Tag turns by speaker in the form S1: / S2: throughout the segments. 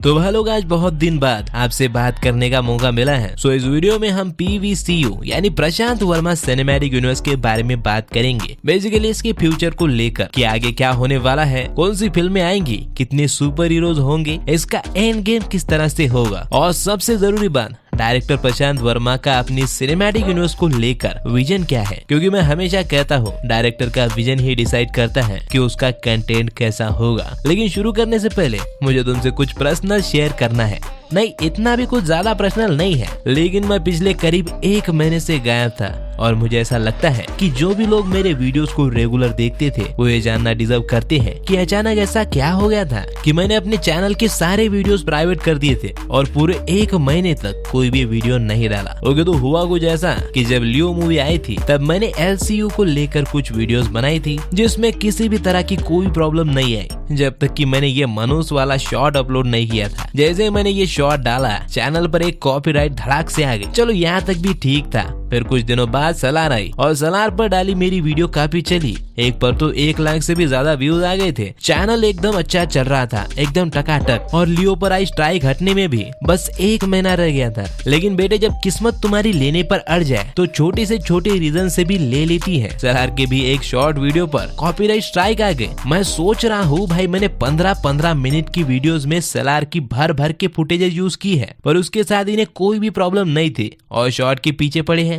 S1: तो भाई आज बहुत दिन बाद आपसे बात करने का मौका मिला है। सो इस वीडियो में हम PVCU यानी प्रशांत वर्मा सिनेमैटिक यूनिवर्स के बारे में बात करेंगे। बेसिकली इसके फ्यूचर को लेकर कि आगे क्या होने वाला है, कौन सी फिल्में आएंगी, कितने सुपर हीरोज होंगे, इसका एंड गेम किस तरह से होगा, और सबसे जरूरी बात डायरेक्टर प्रशांत वर्मा का अपनी सिनेमैटिक यूनिवर्स को लेकर विजन क्या है। क्योंकि मैं हमेशा कहता हूँ डायरेक्टर का विजन ही डिसाइड करता है कि उसका कंटेंट कैसा होगा। लेकिन शुरू करने से पहले मुझे तुमसे कुछ पर्सनल शेयर करना है। नहीं, इतना भी कुछ ज्यादा पर्सनल नहीं है, लेकिन मैं पिछले करीब 1 महीने से गायब था और मुझे ऐसा लगता है कि जो भी लोग मेरे वीडियोस को रेगुलर देखते थे वो ये जानना डिजर्व करते हैं कि अचानक ऐसा क्या हो गया था कि मैंने अपने चैनल के सारे वीडियोस प्राइवेट कर दिए थे और पूरे 1 महीने तक कोई भी वीडियो नहीं डाला। ओके, तो हुआ कुछ ऐसा कि जब लियो मूवी आई थी तब मैंने LCU को लेकर कुछ वीडियोस बनाई थी जिसमें किसी भी तरह की कोई प्रॉब्लम नहीं आई, जब तक कि मैंने ये मनुष्य वाला शॉर्ट अपलोड नहीं किया था। जैसे ही मैंने ये शॉर्ट डाला चैनल पर एक कॉपीराइट धड़ाक से आ गई। चलो यहाँ तक भी ठीक था। फिर कुछ दिनों बाद सलार आई और सलार पर डाली मेरी वीडियो काफी चली। एक पर तो 1 लाख से भी ज्यादा व्यूज आ गए थे। चैनल एकदम अच्छा चल रहा था, एकदम टकाटक। और लियो पर आई स्ट्राइक हटने में भी बस 1 महीना रह गया था। लेकिन बेटे, जब किस्मत तुम्हारी लेने पर अड़ जाए तो छोटे से छोटे रीजन से भी ले लेती है। सलार के भी एक शॉर्ट वीडियो पर कॉपीराइट स्ट्राइक आ गए। मैं सोच रहा हूँ भाई, मैंने 15-15 मिनट की वीडियोस में सलार की भर भर के फुटेजेस यूज की है, पर उसके साथ इन्हें कोई भी प्रॉब्लम नहीं थी और शॉर्ट के पीछे पड़े हैं।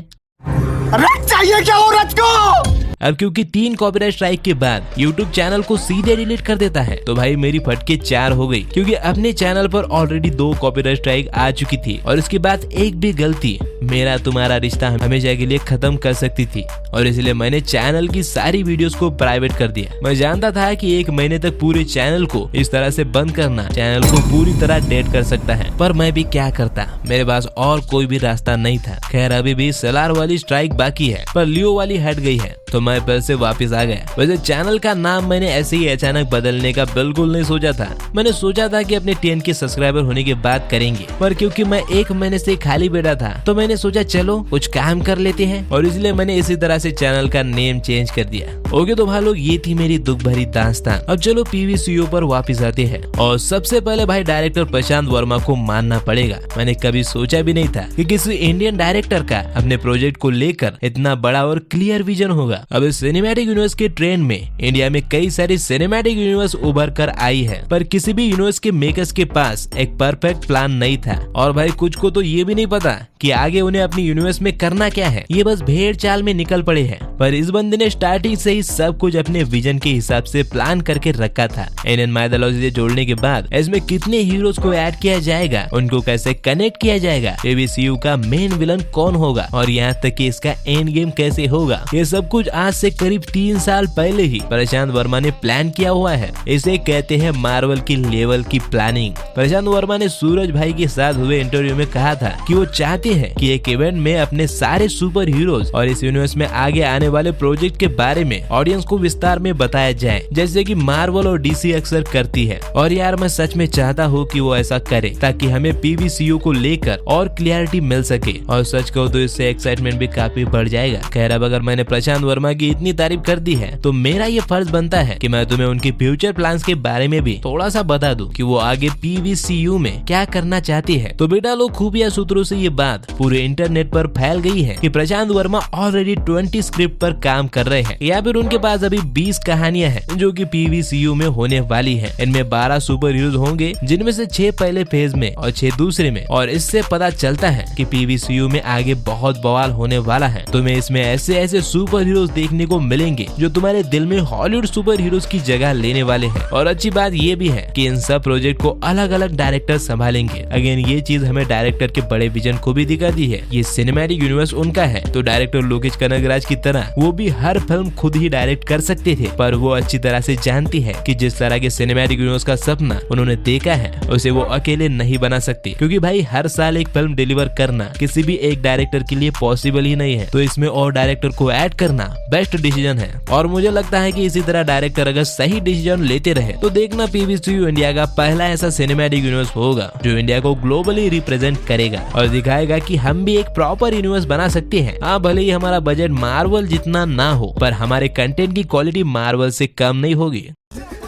S2: रथ चाहिए क्या हो रथ को?
S1: अब क्योंकि 3 कॉपीराइट स्ट्राइक के बाद YouTube चैनल को सीधे डिलीट कर देता है, तो भाई मेरी फटके 4 हो गई। क्योंकि अपने चैनल पर ऑलरेडी 2 कॉपीराइट स्ट्राइक आ चुकी थी और इसके बाद एक भी गलती मेरा तुम्हारा रिश्ता हमेशा के लिए खत्म कर सकती थी। और इसलिए मैंने चैनल की सारी वीडियोस को प्राइवेट कर दिया। मैं जानता था कि 1 महीने तक पूरे चैनल को इस तरह से बंद करना चैनल को पूरी तरह डेड कर सकता है, पर मैं भी क्या करता, मेरे पास और कोई भी रास्ता नहीं था। खैर, अभी भी सलार वाली स्ट्राइक बाकी है, पर लियो वाली हट गई है, तो मैं फिर से वापस आ गया। वैसे चैनल का नाम मैंने ऐसे ही अचानक बदलने का बिल्कुल नहीं सोचा था। मैंने सोचा था कि अपने 10 के सब्सक्राइबर होने के बाद करेंगे, पर क्योंकि मैं 1 महीने से खाली बैठा था तो मैंने सोचा चलो कुछ काम कर लेते हैं, और इसलिए मैंने इसी तरह से चैनल का नेम चेंज कर दिया। ओके, तो भाई लोग ये थी मेरी दुख भरी दास्तान। अब चलो PVCU पर वापस आते हैं। और सबसे पहले भाई डायरेक्टर प्रशांत वर्मा को मानना पड़ेगा, मैंने कभी सोचा भी नहीं था कि किसी इंडियन डायरेक्टर का अपने प्रोजेक्ट को लेकर इतना बड़ा और क्लियर विजन होगा। अब इस सिनेमैटिक यूनिवर्स के ट्रेंड में इंडिया में कई सारी सिनेमैटिक यूनिवर्स उभर कर आई है, पर किसी भी यूनिवर्स के मेकर्स के पास एक परफेक्ट प्लान नहीं था। और भाई कुछ को तो ये भी नहीं पता कि आगे उन्हें अपनी यूनिवर्स में करना क्या है, ये बस भेड़ चाल में निकल पड़े हैं। पर इस बंदे ने स्टार्टिंग से ही सब कुछ अपने विजन के हिसाब से प्लान करके रखा था। इंडियन माइथोलॉजी से जोड़ने के बाद इसमें कितने हीरोज को ऐड किया जाएगा, उनको कैसे कनेक्ट किया जाएगा, PVCU का मेन विलन कौन होगा, और यहाँ तक कि इसका एंड गेम कैसे होगा, ये सब कुछ आज से करीब 3 साल पहले ही प्रशांत वर्मा ने प्लान किया हुआ है। इसे कहते हैं मार्वल की लेवल की प्लानिंग। प्रशांत वर्मा ने सूरज भाई के साथ हुए इंटरव्यू में कहा था कि वो चाहते हैं कि एक इवेंट में अपने सारे सुपर हीरोज और इस यूनिवर्स में आगे आने वाले प्रोजेक्ट के बारे में ऑडियंस को विस्तार में बताया जाए, जैसे कि मार्वल और DC अक्सर करती है। और यार मैं सच में चाहता हूँ कि वो ऐसा करे ताकि हमें PVCU को लेकर और क्लियरिटी मिल सके। और सच कहूँ तो इससे एक्साइटमेंट भी काफी बढ़ जाएगा। खैर, अब अगर मैंने प्रशांत वर्मा की इतनी तारीफ कर दी है तो मेरा ये फर्ज बनता है कि मैं तुम्हें उनके फ्यूचर प्लान्स के बारे में भी थोड़ा सा बता दूं कि वो आगे PVCU में क्या करना चाहती है। तो बेटा लोग, खुफिया सूत्रों से ये बात पूरे इंटरनेट पर फैल गई है कि प्रशांत वर्मा ऑलरेडी 20 स्क्रिप्ट पर काम कर रहे हैं, या फिर उनके पास अभी 20 कहानियां हैं जो कि PVCU में होने वाली है। इनमें 12 सुपर हीरोज होंगे, जिनमें से 6 पहले फेज में और 6 दूसरे में। और इससे पता चलता है कि PVCU में आगे बहुत बवाल होने वाला है। तुम्हें इसमें ऐसे ऐसे सुपर हीरोज देखने को मिलेंगे जो तुम्हारे दिल में हॉलीवुड सुपर हीरोज की जगह लेने वाले हैं। और अच्छी बात ये भी है कि इन सब प्रोजेक्ट को अलग अलग डायरेक्टर संभालेंगे। अगेन ये चीज हमें डायरेक्टर के बड़े विजन को भी दिखाती है। ये सिनेमैटिक यूनिवर्स उनका है, तो डायरेक्टर लोकेश कनगराज की तरह वो भी हर फिल्म खुद ही डायरेक्ट कर सकते थे, पर वो अच्छी तरह से जानती है कि जिस तरह के सिनेमैटिक यूनिवर्स का सपना उन्होंने देखा है उसे वो अकेले नहीं बना सकती। क्योंकि भाई हर साल एक फिल्म डिलीवर करना किसी भी एक डायरेक्टर के लिए पॉसिबल ही नहीं है, तो इसमें और डायरेक्टर को ऐड करना बेस्ट डिसीजन है। और मुझे लगता है कि इसी तरह डायरेक्टर अगर सही डिसीजन लेते रहे तो देखना PVCU इंडिया का पहला ऐसा सिनेमैटिक यूनिवर्स होगा जो इंडिया को ग्लोबली रिप्रेजेंट करेगा और दिखाएगा कि हम भी एक प्रॉपर यूनिवर्स बना सकते हैं। हाँ, भले ही हमारा बजट मार्वल जितना ना हो, पर हमारे कंटेंट की क्वालिटी मार्वल से कम नहीं होगी।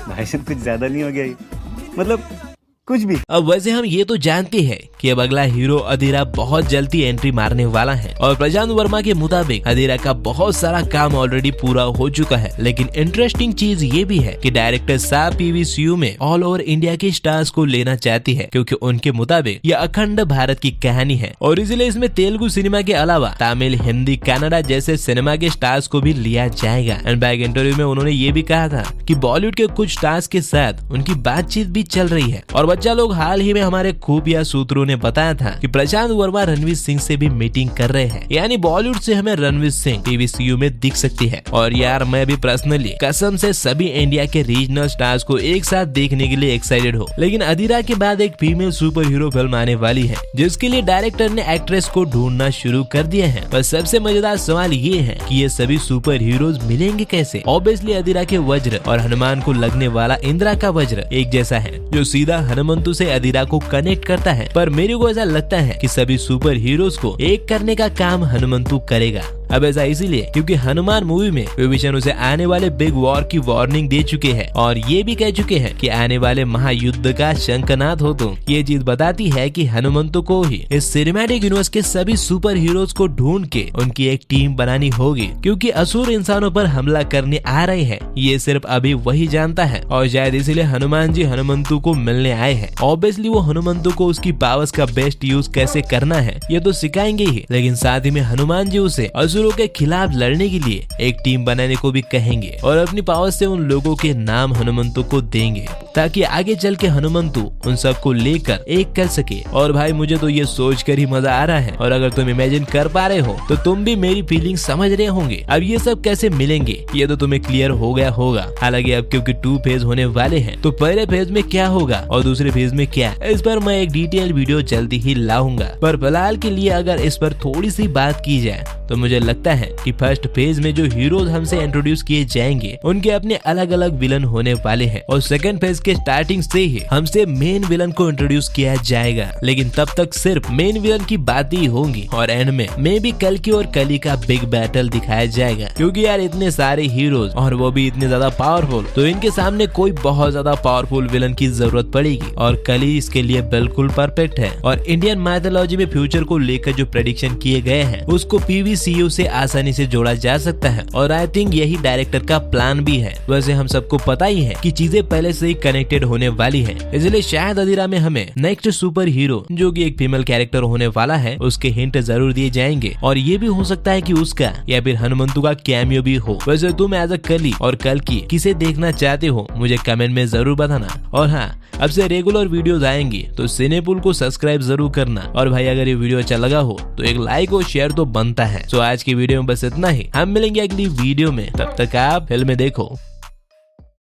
S2: भाई साहब कुछ ज्यादा नहीं हो गया ये? मतलब कुछ भी।
S1: अब वैसे हम ये तो जानते हैं कि अब अगला हीरो अधीरा बहुत जल्दी एंट्री मारने वाला है और प्रशांत वर्मा के मुताबिक अधीरा का बहुत सारा काम ऑलरेडी पूरा हो चुका है। लेकिन इंटरेस्टिंग चीज ये भी है कि डायरेक्टर साहब PVCU में ऑल ओवर इंडिया के स्टार्स को लेना चाहती है, क्योंकि उनके मुताबिक यह अखंड भारत की कहानी है और इसलिए इसमें तेलुगु सिनेमा के अलावा तमिल, हिंदी, कन्नड़ा जैसे सिनेमा के स्टार्स को भी लिया जाएगा। एंड बैक इंटरव्यू में उन्होंने ये भी कहा था कि बॉलीवुड के कुछ स्टार्स के साथ उनकी बातचीत भी चल रही है। और बच्चा लोग, हाल ही में हमारे खुफिया सूत्रों ने बताया था कि प्रशांत वर्मा रणवीर सिंह से भी मीटिंग कर रहे हैं, यानी बॉलीवुड से हमें रणवीर सिंह PVCU में दिख सकती है। और यार मैं भी पर्सनली कसम से सभी इंडिया के रीजनल स्टार्स को एक साथ देखने के लिए एक्साइटेड हो। लेकिन अधीरा के बाद एक फीमेल सुपर हीरो फिल्म आने वाली है, जिसके लिए डायरेक्टर ने एक्ट्रेस को ढूंढना शुरू कर दिया है। पर सबसे मजेदार सवाल ये है कि ये सभी सुपर हीरोज मिलेंगे कैसे। ऑब्वियसली अधीरा के वज्र और हनुमान को लगने वाला इंदिरा का वज्र एक जैसा है, जो सीधा हनुमंतु से अधीरा को कनेक्ट करता है। पर मेरे को ऐसा लगता है कि सभी सुपर हीरोज को एक करने का काम हनुमंतु करेगा। अब ऐसा इसीलिए क्योंकि हनुमान मूवी में विभीषण उसे आने वाले बिग वॉर की वार्निंग दे चुके हैं और ये भी कह चुके हैं कि आने वाले महायुद्ध का शंखनाद हो तुम। ये चीज बताती है कि हनुमंतु को ही इस सिनेमैटिक यूनिवर्स के सभी सुपर हीरोज को ढूंढ के उनकी एक टीम बनानी होगी, क्योंकि असुर इंसानों पर हमला करने आ रहे हैं। ये सिर्फ अभी वही जानता है और शायद इसीलिए हनुमान जी हनुमंतु को मिलने आए हैं। ऑब्वियसली वो हनुमंतु को उसकी पावर्स का बेस्ट यूज कैसे करना है ये तो सिखाएंगे ही, लेकिन साथ ही में हनुमान जी उसे असुरों के खिलाफ लड़ने के लिए एक टीम बनाने को भी कहेंगे और अपनी पावर से उन लोगों के नाम हनुमंतु को देंगे, ताकि आगे चल के हनुमंतु उन सबको लेकर एक कर सके। और भाई मुझे तो ये सोचकर ही मजा आ रहा है, और अगर तुम इमेजिन कर पा रहे हो तो तुम भी मेरी फीलिंग समझ रहे होंगे। अब ये सब कैसे मिलेंगे ये तो तुम्हें क्लियर हो गया होगा। हालांकि अब क्योंकि 2 फेज होने वाले हैं, तो पहले फेज में क्या होगा और दूसरे फेज में क्या, इस पर मैं एक डिटेल वीडियो जल्दी ही लाऊंगा। पर फिलहाल के लिए अगर इस पर थोड़ी सी बात की जाए तो मुझे लगता है कि फर्स्ट फेज में जो हीरोज हमसे इंट्रोड्यूस किए जाएंगे उनके अपने अलग अलग विलन होने वाले हैं, और सेकंड फेज के स्टार्टिंग से ही हमसे मेन विलन को इंट्रोड्यूस किया जाएगा। लेकिन तब तक सिर्फ मेन विलन की बातें ही होंगी और एंड में भी कल्कि और कली का बिग बैटल दिखाया जाएगा, क्योंकि यार इतने सारे हीरोज और वो भी इतने ज्यादा पावरफुल, तो इनके सामने कोई बहुत ज्यादा पावरफुल विलन की जरूरत पड़ेगी और कली इसके लिए बिल्कुल परफेक्ट है। और इंडियन माइथोलॉजी में फ्यूचर को लेकर जो प्रेडिक्शन किए गए हैं उसको PVCU से आसानी से जोड़ा जा सकता है, और आई थिंक यही डायरेक्टर का प्लान भी है। वैसे हम सबको पता ही है कि चीजें पहले से ही कनेक्टेड होने वाली है, इसलिए शायद अधीरा में हमें नेक्स्ट सुपर हीरो जो कि एक फीमेल कैरेक्टर होने वाला है उसके हिंट जरूर दिए जाएंगे, और ये भी हो सकता है कि उसका या फिर हनुमंतु का कैमियो भी हो। वैसे तुम एज अ कली और कल्कि किसे देखना चाहते हो मुझे कमेंट में जरूर बताना। और हाँ, अब से रेगुलर वीडियोस आएंगी तो सिनेपुल को सब्सक्राइब जरूर करना। और भाई अगर ये वीडियो अच्छा लगा हो तो एक लाइक और शेयर तो बनता है। तो आज की वीडियो में बस इतना ही, हम मिलेंगे अगली वीडियो में, तब तक आप फिल्में देखो।